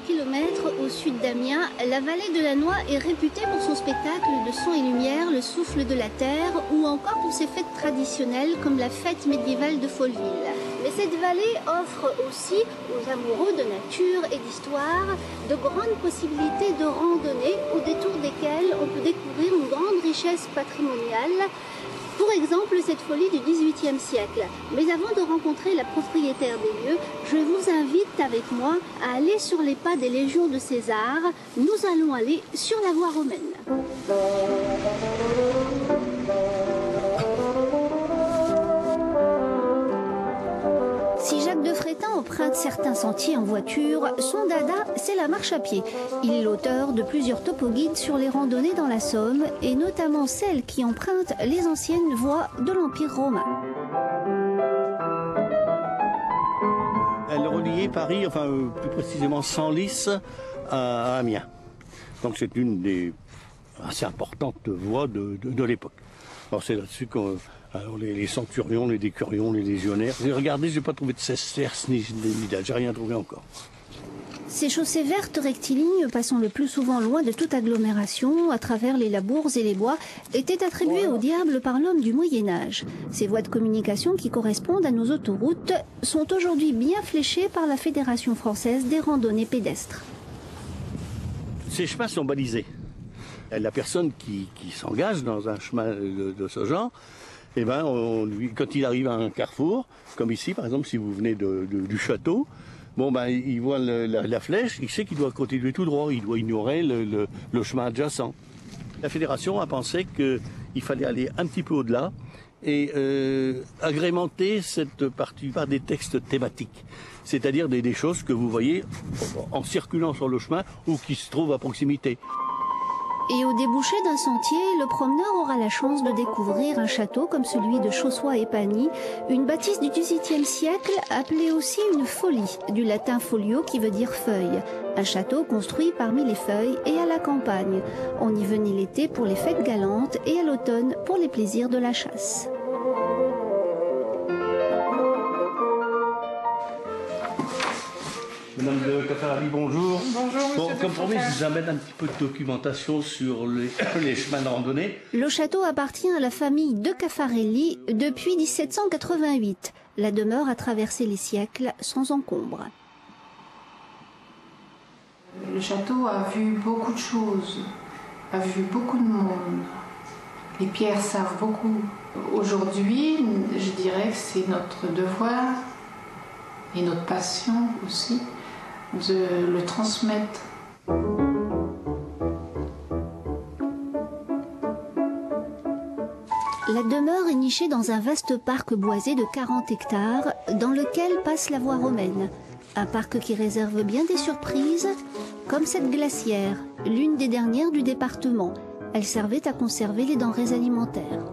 km au sud d'Amiens, la vallée de la Noix est réputée pour son spectacle de son et lumière, le souffle de la terre, ou encore pour ses fêtes traditionnelles comme la fête médiévale de Folleville. Mais cette vallée offre aussi aux amoureux de nature et d'histoire de grandes possibilités de randonnée au détour desquelles on peut découvrir une grande richesse patrimoniale. Pour exemple, cette folie du XVIIIe siècle. Mais avant de rencontrer la propriétaire des lieux, je vous invite avec moi à aller sur les pas des légions de César. Nous allons aller sur la voie romaine. Si Jacques de Frétin emprunte certains sentiers en voiture, son dada, c'est la marche à pied. Il est l'auteur de plusieurs topoguides sur les randonnées dans la Somme, et notamment celles qui empruntent les anciennes voies de l'Empire romain. Elle reliait Paris, enfin plus précisément Senlis à Amiens. Donc c'est une des assez importantes voies de l'époque. Alors c'est là-dessus qu'on... Alors les centurions, les décurions, les légionnaires. Regardez, je n'ai pas trouvé de sesterces ni d'imidales, j'ai rien trouvé encore. Ces chaussées vertes rectilignes, passant le plus souvent loin de toute agglomération, à travers les labours et les bois, étaient attribuées au diable par l'homme du Moyen-Âge. Ces voies de communication qui correspondent à nos autoroutes sont aujourd'hui bien fléchées par la Fédération française des randonnées pédestres. Ces chemins sont balisés. La personne qui s'engage dans un chemin de ce genre, eh ben, quand il arrive à un carrefour, comme ici par exemple, si vous venez du château, bon, ben, il voit la flèche, il sait qu'il doit continuer tout droit, il doit ignorer le chemin adjacent. La fédération a pensé qu'il fallait aller un petit peu au-delà et agrémenter cette partie par des textes thématiques, c'est-à-dire des choses que vous voyez en circulant sur le chemin ou qui se trouvent à proximité. Et au débouché d'un sentier, le promeneur aura la chance de découvrir un château comme celui de Chaussois-et-Pagny, une bâtisse du XVIIIe siècle appelée aussi une folie, du latin folio qui veut dire feuille. Un château construit parmi les feuilles et à la campagne. On y venait l'été pour les fêtes galantes et à l'automne pour les plaisirs de la chasse. Madame de Caffarelli, bonjour. Bonjour, monsieur. Comme promis, je vous amène un petit peu de documentation sur les chemins de randonnée. Le château appartient à la famille de Caffarelli depuis 1788. La demeure a traversé les siècles sans encombre. Le château a vu beaucoup de choses, a vu beaucoup de monde. Les pierres savent beaucoup. Aujourd'hui, je dirais que c'est notre devoir et notre passion aussi de le transmettre. La demeure est nichée dans un vaste parc boisé de 40 hectares dans lequel passe la voie romaine. Un parc qui réserve bien des surprises, comme cette glacière, l'une des dernières du département. Elle servait à conserver les denrées alimentaires.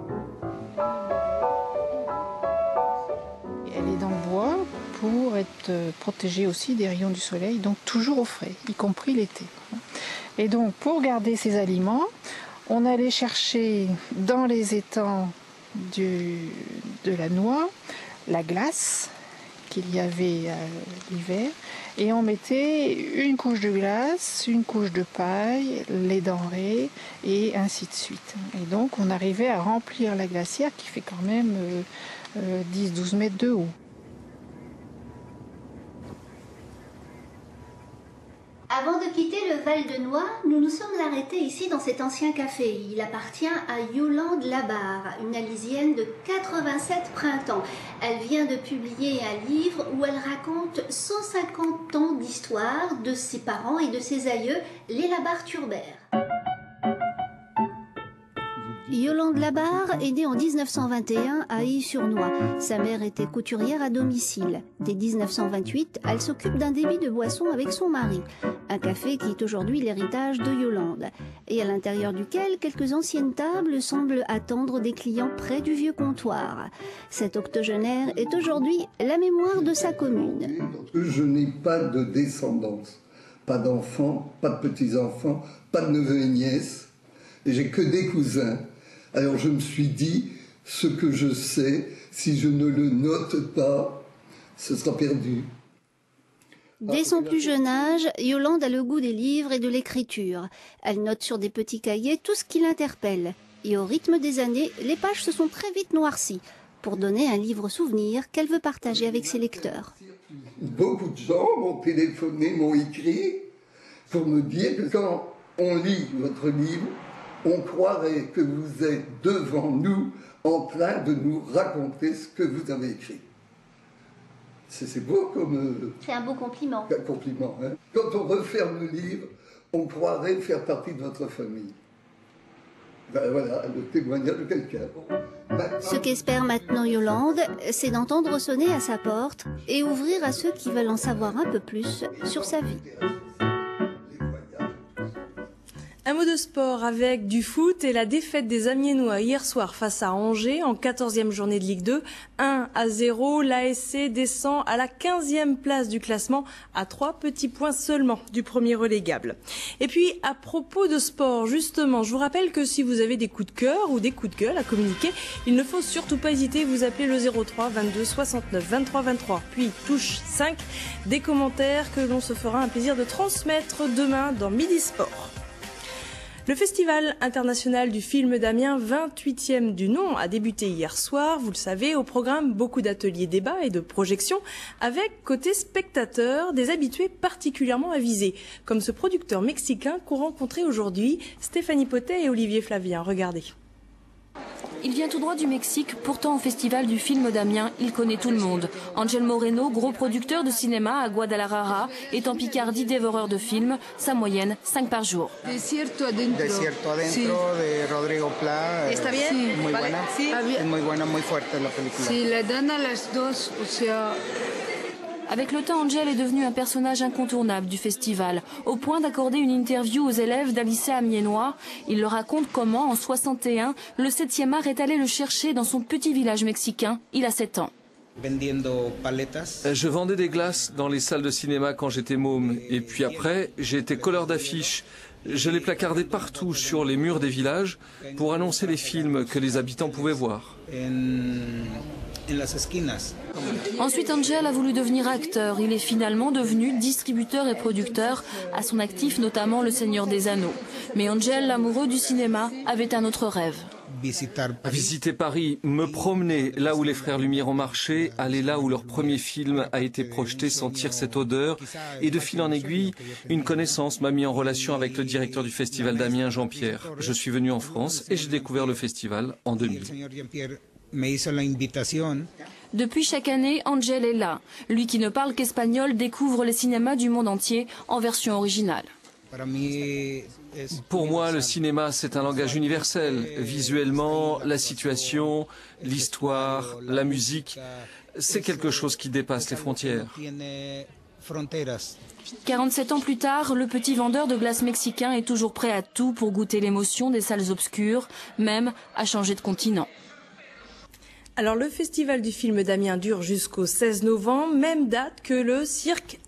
Elle est dans le bois pour être protégée aussi des rayons du soleil, donc toujours au frais, y compris l'été. Et donc pour garder ces aliments, on allait chercher dans les étangs de la Noix la glace qu'il y avait l'hiver, et on mettait une couche de glace, une couche de paille, les denrées, et ainsi de suite. Et donc on arrivait à remplir la glacière qui fait quand même 10-12 mètres de haut. Avant de quitter le Val-de-Noix, nous nous sommes arrêtés ici dans cet ancien café. Il appartient à Yolande Labarre, une Alisienne de 87 printemps. Elle vient de publier un livre où elle raconte 150 ans d'histoire de ses parents et de ses aïeux, les Labarre-Turbert. Yolande Labarre est née en 1921 à Illy-sur-Noix. Sa mère était couturière à domicile. Dès 1928, elle s'occupe d'un débit de boissons avec son mari. Un café qui est aujourd'hui l'héritage de Yolande. Et à l'intérieur duquel, quelques anciennes tables semblent attendre des clients près du vieux comptoir. Cet octogénaire est aujourd'hui la mémoire de sa commune. Je n'ai pas de descendance. Pas d'enfants, pas de petits-enfants, pas de neveux et nièces. Et j'ai que des cousins. Alors je me suis dit, ce que je sais, si je ne le note pas, ce sera perdu. Dès son plus jeune âge, Yolande a le goût des livres et de l'écriture. Elle note sur des petits cahiers tout ce qui l'interpelle. Et au rythme des années, les pages se sont très vite noircies pour donner un livre souvenir qu'elle veut partager avec ses lecteurs. Beaucoup de gens m'ont téléphoné, m'ont écrit pour me dire que quand on lit votre livre, on croirait que vous êtes devant nous en train de nous raconter ce que vous avez écrit. C'est beau comme... C'est un beau compliment. Un compliment, hein. Quand on referme le livre, on croirait faire partie de votre famille. Ben voilà, le témoignage de quelqu'un. Ce qu'espère maintenant Yolande, c'est d'entendre sonner à sa porte et ouvrir à ceux qui veulent en savoir un peu plus sur sa vie. Un mot de sport avec du foot et la défaite des Amiénois hier soir face à Angers en 14e journée de Ligue 2. 1-0, l'ASC descend à la 15e place du classement à 3 petits points seulement du premier relégable. Et puis à propos de sport, justement, je vous rappelle que si vous avez des coups de cœur ou des coups de gueule à communiquer, il ne faut surtout pas hésiter, vous appelez le 03 22 69 23 23, puis touche 5, des commentaires que l'on se fera un plaisir de transmettre demain dans Midi Sport. Le Festival international du film d'Amiens, 28e du nom, a débuté hier soir. Vous le savez, au programme, beaucoup d'ateliers débats et de projections, avec, côté spectateurs, des habitués particulièrement avisés, comme ce producteur mexicain qu'ont rencontré aujourd'hui Stéphanie Potet et Olivier Flavien. Regardez. Il vient tout droit du Mexique, pourtant au Festival du film d'Amiens, il connaît tout le monde. Angel Moreno, gros producteur de cinéma à Guadalajara, est en Picardie dévoreur de films, sa moyenne 5 par jour. Desierto adentro de Rodrigo Pla. ¿Está bien? Sí. Muy buena. Sí. Es muy buena, muy fuerte la película. Sí, la dan a las dos, o sea... Avec le temps, Angel est devenu un personnage incontournable du festival, au point d'accorder une interview aux élèves d'un lycée amiénois. Il leur raconte comment, en 61, le 7e art est allé le chercher dans son petit village mexicain. Il a 7 ans. Je vendais des glaces dans les salles de cinéma quand j'étais môme. Et puis après, j'ai été colleur d'affiches. Je les placardais partout sur les murs des villages pour annoncer les films que les habitants pouvaient voir. Ensuite, Angel a voulu devenir acteur. Il est finalement devenu distributeur et producteur, à son actif notamment Le Seigneur des Anneaux. Mais Angel, l'amoureux du cinéma, avait un autre rêve. Visiter Paris, me promener là où les frères Lumière ont marché, aller là où leur premier film a été projeté, sentir cette odeur. Et de fil en aiguille, une connaissance m'a mis en relation avec le directeur du festival d'Amiens, Jean-Pierre. Je suis venu en France et j'ai découvert le festival en 2000. Depuis chaque année, Angel est là. Lui qui ne parle qu'espagnol découvre les cinémas du monde entier en version originale. Pour moi, le cinéma, c'est un langage universel. Visuellement, la situation, l'histoire, la musique, c'est quelque chose qui dépasse les frontières. 47 ans plus tard, le petit vendeur de glace mexicain est toujours prêt à tout pour goûter l'émotion des salles obscures, même à changer de continent. Alors le Festival du film d'Amiens dure jusqu'au 16 novembre, même date que le cirque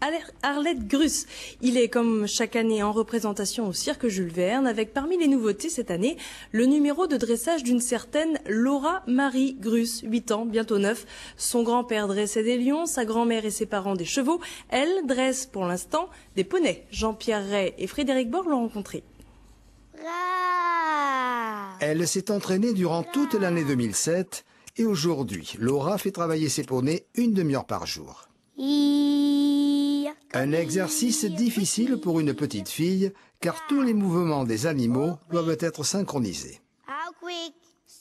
Arlette Gruss. Il est comme chaque année en représentation au cirque Jules Verne, avec parmi les nouveautés cette année, le numéro de dressage d'une certaine Laura Marie Gruss, 8 ans, bientôt 9. Son grand-père dressait des lions, sa grand-mère et ses parents des chevaux. Elle dresse pour l'instant des poneys. Jean-Pierre Ray et Frédéric Bord l'ont rencontrée. Elle s'est entraînée durant toute l'année 2007. Et aujourd'hui, Laura fait travailler ses poneys une demi-heure par jour. Un exercice difficile pour une petite fille, car tous les mouvements des animaux doivent être synchronisés.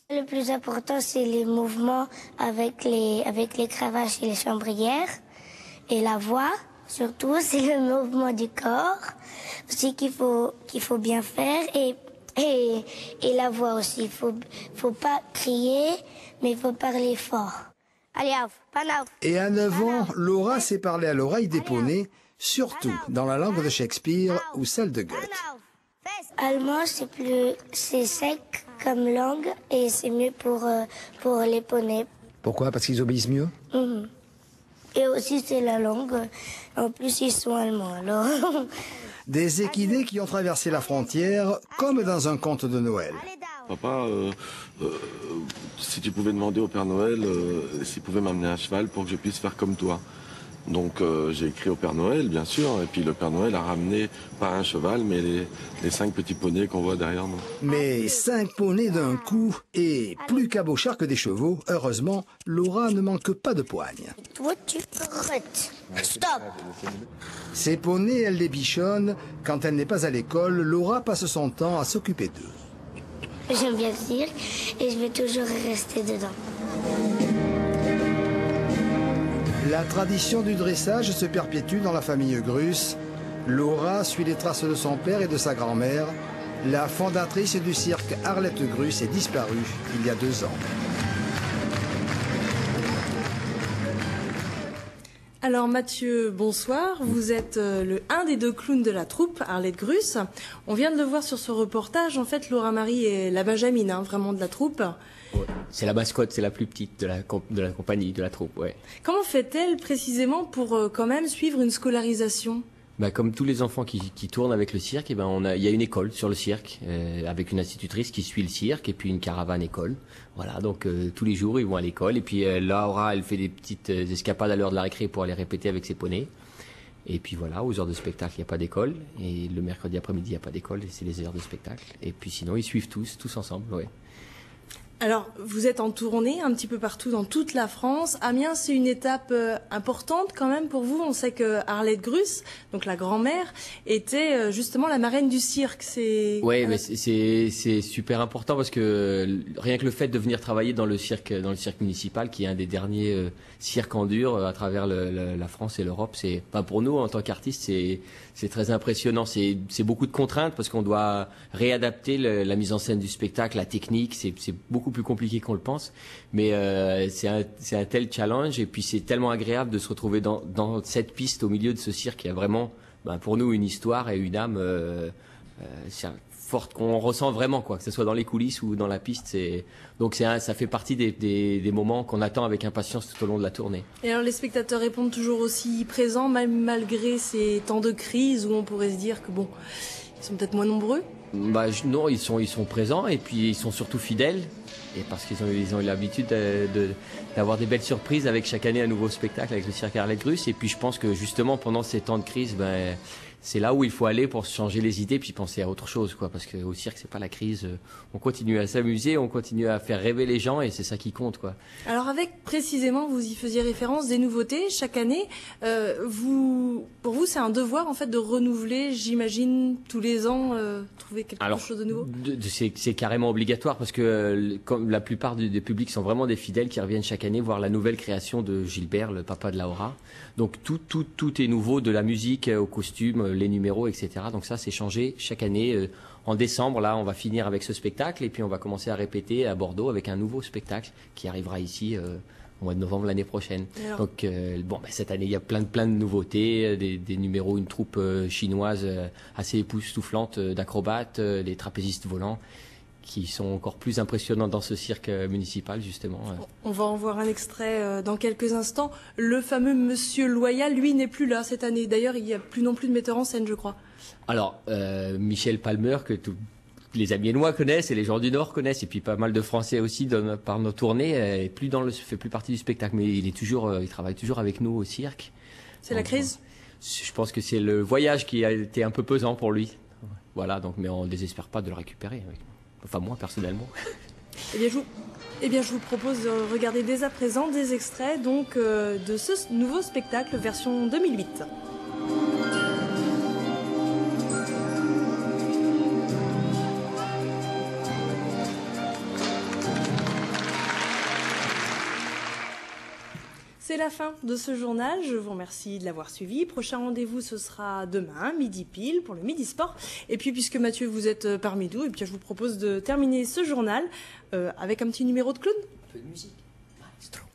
Le plus important, c'est les mouvements avec les cravaches et les chambrières. Et la voix, surtout, c'est le mouvement du corps aussi qu'il faut bien faire. Et la voix aussi, faut pas crier, mais il faut parler fort. Et à 9 ans, Laura sait parler à l'oreille des poneys, surtout dans la langue de Shakespeare ou celle de Goethe. Allemand, c'est sec comme langue et c'est mieux pour les poneys. Pourquoi? Parce qu'ils obéissent mieux? Et aussi, c'est la langue. En plus, ils sont allemands, alors... Des équidés qui ont traversé la frontière comme dans un conte de Noël. Papa, si tu pouvais demander au Père Noël s'il pouvait m'amener à cheval pour que je puisse faire comme toi. Donc j'ai écrit au Père Noël, bien sûr, et puis le Père Noël a ramené, pas un cheval, mais les 5 petits poneys qu'on voit derrière nous. Mais 5 poneys d'un coup, et plus cabochard que des chevaux, heureusement, Laura ne manque pas de poigne. Toi, tu arrêtes. Stop. Ces poneys, elle les bichonne. Quand elle n'est pas à l'école, Laura passe son temps à s'occuper d'eux. J'aime bien le cirque et je vais toujours rester dedans. La tradition du dressage se perpétue dans la famille Grus. Laura suit les traces de son père et de sa grand-mère. La fondatrice du cirque Arlette Grus est disparue il y a 2 ans. Alors Mathieu, bonsoir. Vous êtes un des 2 clowns de la troupe, Arlette Grus. On vient de le voir sur ce reportage. En fait, Laura Marie est la benjamine, vraiment de la troupe. Ouais. C'est la mascotte, c'est la plus petite de la compagnie, de la troupe. Ouais. Comment fait-elle précisément pour quand même suivre une scolarisation ? Comme tous les enfants qui tournent avec le cirque, il y a une école sur le cirque, avec une institutrice qui suit le cirque et puis une caravane école. Voilà, donc tous les jours ils vont à l'école et puis Laura elle fait des petites escapades à l'heure de la récré pour aller répéter avec ses poneys. Et puis voilà, aux heures de spectacle il n'y a pas d'école et le mercredi après-midi il n'y a pas d'école et c'est les heures de spectacle. Et puis sinon ils suivent tous ensemble, ouais. Alors, vous êtes en tournée un petit peu partout dans toute la France. Amiens, c'est une étape importante quand même pour vous. On sait que Arlette Grus, donc la grand-mère, était justement la marraine du cirque. Oui, mais c'est super important parce que rien que le fait de venir travailler dans le cirque municipal, qui est un des derniers cirques en dur à travers la France et l'Europe, pour nous en tant qu'artistes, c'est très impressionnant. C'est beaucoup de contraintes parce qu'on doit réadapter la mise en scène du spectacle, la technique. C'est beaucoup plus compliqué qu'on le pense, mais c'est un tel challenge et puis c'est tellement agréable de se retrouver dans cette piste au milieu de ce cirque qui a vraiment, pour nous, une histoire et une âme forte qu'on ressent vraiment, quoi, que ce soit dans les coulisses ou dans la piste. Donc ça fait partie des moments qu'on attend avec impatience tout au long de la tournée. Et alors les spectateurs répondent toujours aussi présents, même malgré ces temps de crise où on pourrait se dire que bon, ils sont peut-être moins nombreux. Non, ils sont présents et puis ils sont surtout fidèles. Et parce qu'ils ont eu l'habitude d'avoir des belles surprises avec chaque année un nouveau spectacle avec le cirque Arlette Grus. Et puis je pense que justement pendant ces temps de crise, c'est là où il faut aller pour se changer les idées puis penser à autre chose, quoi. Parce qu'au cirque, c'est pas la crise. On continue à s'amuser, on continue à faire rêver les gens et c'est ça qui compte, quoi. Alors avec précisément, vous y faisiez référence, des nouveautés chaque année. Pour vous, c'est un devoir en fait de renouveler, j'imagine, tous les ans, trouver quelque chose de nouveau. C'est carrément obligatoire parce que comme la plupart des publics sont vraiment des fidèles qui reviennent chaque année voir la nouvelle création de Gilbert, le papa de Laura. Donc tout est nouveau, de la musique aux costumes, les numéros, etc. Donc ça, c'est changé chaque année. En décembre, là, on va finir avec ce spectacle et puis on va commencer à répéter à Bordeaux avec un nouveau spectacle qui arrivera ici au mois de novembre l'année prochaine. Donc cette année, il y a plein de nouveautés, des numéros, une troupe chinoise assez époustouflante d'acrobates, des trapézistes volants, qui sont encore plus impressionnants dans ce cirque municipal, justement. On va en voir un extrait dans quelques instants. Le fameux Monsieur Loyal, lui, n'est plus là cette année. D'ailleurs, il n'y a plus non plus de metteur en scène, je crois. Alors, Michel Palmer, que tous les Amiénois connaissent et les gens du Nord connaissent, et puis pas mal de Français aussi par nos tournées, fait plus partie du spectacle, mais il travaille toujours avec nous au cirque. C'est la crise ? Je pense que c'est le voyage qui a été un peu pesant pour lui. Voilà, mais on ne désespère pas de le récupérer. Enfin, moi, personnellement. Eh bien, je vous propose de regarder dès à présent des extraits de ce nouveau spectacle version 2008. C'est la fin de ce journal. Je vous remercie de l'avoir suivi. Prochain rendez-vous, ce sera demain, midi pile, pour le Midi Sport. Et puis, puisque Mathieu, vous êtes parmi nous, je vous propose de terminer ce journal avec un petit numéro de clown. Un peu de musique. Maestro.